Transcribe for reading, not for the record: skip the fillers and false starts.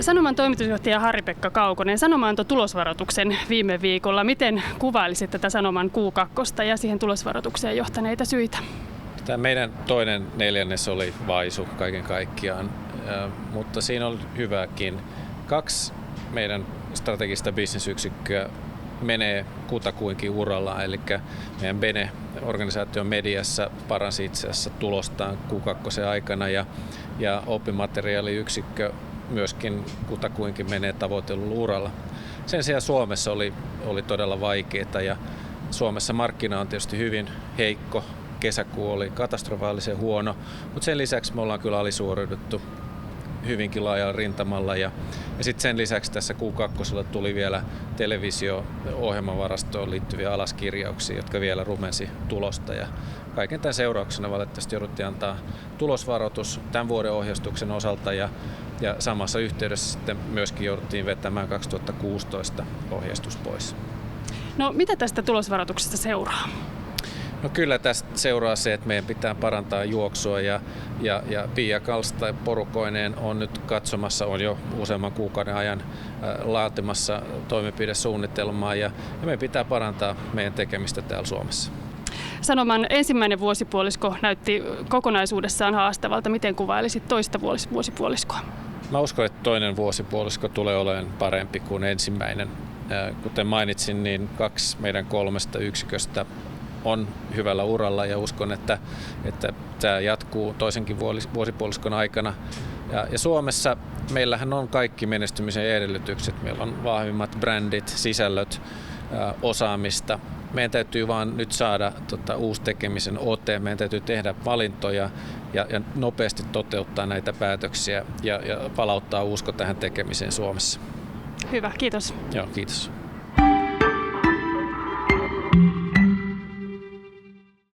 Sanoman toimitusjohtaja Harri-Pekka Kaukonen, Sanoma antoi tulosvaroituksen viime viikolla. Miten kuvailisit tätä Sanoman Q2 ja siihen tulosvaroitukseen johtaneita syitä? Tämä meidän toinen neljännes oli vaisu kaiken kaikkiaan, mutta siinä oli hyvääkin. 2 meidän strategista bisnesyksikköä menee kutakuinkin urallaan, eli meidän Bene-organisaation mediassa paransi itse asiassa tulostaan Q2 aikana ja oppimateriaaliyksikkö myöskin kutakuinkin menee tavoitellulla uralla. Sen sijaan Suomessa oli todella vaikeaa ja Suomessa markkina on tietysti hyvin heikko. Kesäkuu oli katastrofaalisen huono, mutta sen lisäksi me ollaan kyllä alisuoriuduttu hyvinkin laajalla rintamalla ja sitten sen lisäksi tässä Q2 tuli vielä televisio-ohjelmavarastoon liittyviä alaskirjauksia, jotka vielä rumensi tulosta ja kaiken tämän seurauksena valitettavasti jouduttiin antaa tulosvaroitus tämän vuoden ohjeistuksen osalta ja samassa yhteydessä sitten myöskin jouduttiin vetämään 2016 ohjeistus pois. No mitä tästä tulosvaroituksesta seuraa? No kyllä tästä seuraa se, että meidän pitää parantaa juoksua ja Pia Kalsta porukoineen on nyt katsomassa, on jo useamman kuukauden ajan laatimassa toimenpidesuunnitelmaa ja meidän pitää parantaa meidän tekemistä täällä Suomessa. Sanoman ensimmäinen vuosipuolisko näytti kokonaisuudessaan haastavalta. Miten kuvailisit toista vuosipuoliskoa? Mä uskon, että toinen vuosipuolisko tulee olemaan parempi kuin ensimmäinen. Kuten mainitsin, niin 2 meidän 3 yksiköstä on hyvällä uralla ja uskon, että tämä jatkuu toisenkin vuosipuoliskon aikana. Ja Suomessa meillähän on kaikki menestymisen edellytykset. Meillä on vahvimmat brändit, sisällöt, osaamista. Meidän täytyy vaan nyt saada uusi tekemisen ote. Meidän täytyy tehdä valintoja ja nopeasti toteuttaa näitä päätöksiä ja palauttaa usko tähän tekemiseen Suomessa. Hyvä, kiitos. Joo, kiitos.